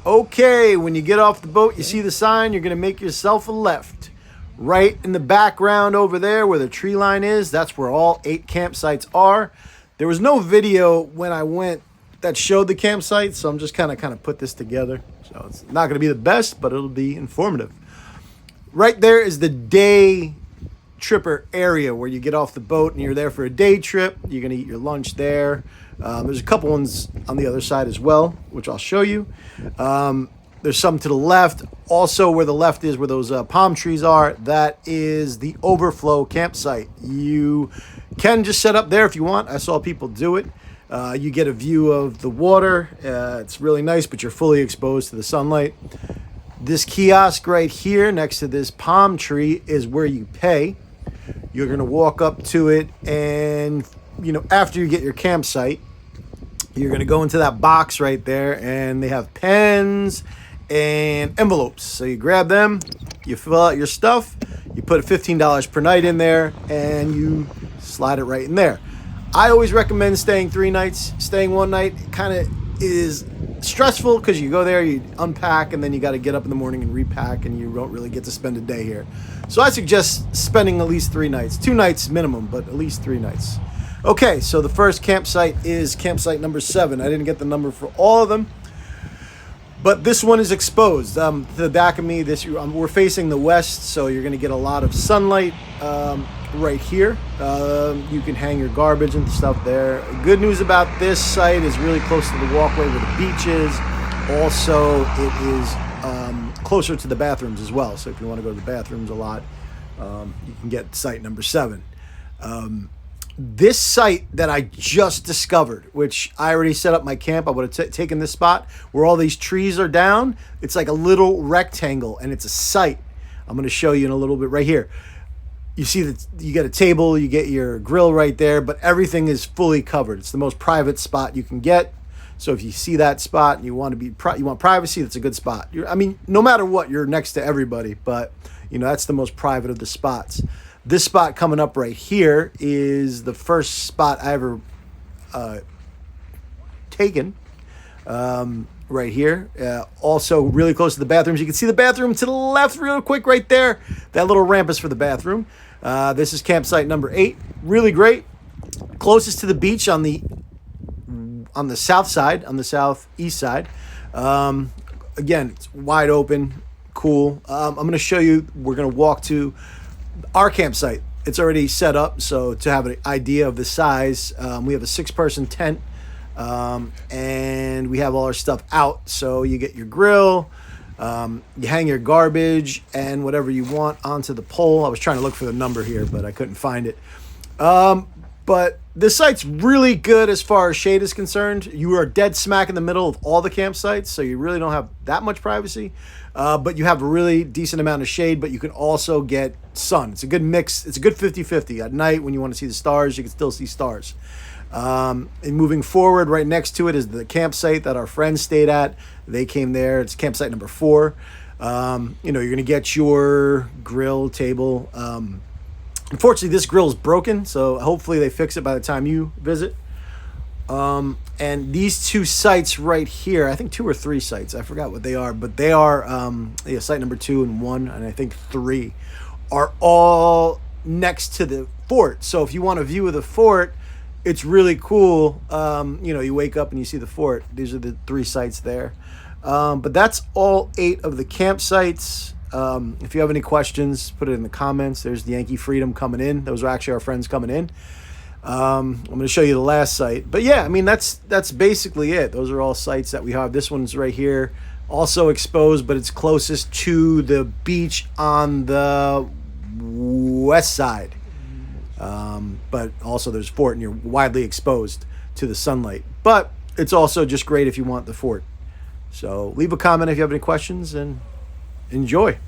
Okay, when you get off the boat, you see the sign, you're going to make yourself a left. Right in the background over there where the tree line is, that's where all 8 campsites are. There was no video when I went that showed the campsites, so I'm just kind of put this together. So it's not going to be the best, but it'll be informative. Right there is the day tripper area where you get off the boat and you're there for a day trip. You're going to eat your lunch there. There's a couple ones on the other side as well, which I'll show you. There's some to the left. Also, where the left is, where those palm trees are, that is the overflow campsite. You can just set up there if you want. I saw people do it. You get a view of the water. It's really nice, but you're fully exposed to the sunlight. This kiosk right here next to this palm tree is where you pay. You're going to walk up to it, and after you get your campsite, you're going to go into that box right there, and they have pens and envelopes. So you grab them, you fill out your stuff, you put $15 per night in there, and you slide it right in there. I always recommend staying 3 nights. Staying 1 night kind of is stressful because you go there, you unpack, and then you got to get up in the morning and repack, and you don't really get to spend a day here. So I suggest spending at least 3 nights. 2 nights minimum, but at least 3 nights. Okay, so the first campsite is campsite number 7. I didn't get the number for all of them, but this one is exposed. To the back of me, we're facing the west, so you're going to get a lot of sunlight right here. You can hang your garbage and stuff there. Good news about this site is really close to the walkway where the beach is. Also, it is closer to the bathrooms as well. So if you want to go to the bathrooms a lot, you can get site number 7. This site that I just discovered, which I already set up my camp, I would have taken this spot where all these trees are down. It's like a little rectangle, and it's a site. I'm going to show you in a little bit right here. You see that you get a table, you get your grill right there, but everything is fully covered. It's the most private spot you can get. So if you see that spot and you want privacy, that's a good spot. No matter what, you're next to everybody, but that's the most private of the spots. This spot coming up right here is the first spot I ever taken. Right here. Also really close to the bathrooms. You can see the bathroom to the left real quick right there. That little ramp is for the bathroom. This is campsite number 8. Really great. Closest to the beach on the south side, on the southeast side. Again, it's wide open, cool. I'm going to show you, we're going to walk to our campsite. It's already set up, so to have an idea of the size, we have a 6-person tent. And we have all our stuff out, so you get your grill, you hang your garbage and whatever you want onto the pole. I was trying to look for the number here, but I couldn't find it. But this site's really good as far as shade is concerned. You are dead smack in the middle of all the campsites, so you really don't have that much privacy, but you have a really decent amount of shade, but you can also get sun. It's a good mix. It's a good 50-50. At night when you want to see the stars, you can still see stars. And moving forward, right next to it is the campsite that our friends stayed at. They came there. It's campsite number 4. You're going to get your grill table. Unfortunately, this grill is broken, so hopefully they fix it by the time you visit. And these 2 sites right here, I think 2 or 3 sites, I forgot what they are, but they are site number 2 and 1, and I think 3 are all next to the fort. So if you want a view of the fort, it's really cool. You wake up and you see the fort. These are the 3 sites there. But that's all 8 of the campsites. If you have any questions, put it in the comments. There's the Yankee Freedom coming in. Those are actually our friends coming in. I'm going to show you the last site. But yeah, that's basically it. Those are all sites that we have. This one's right here, also exposed, but it's closest to the beach on the west side. But also there's fort, and you're widely exposed to the sunlight. But it's also just great if you want the fort. So leave a comment if you have any questions, and enjoy.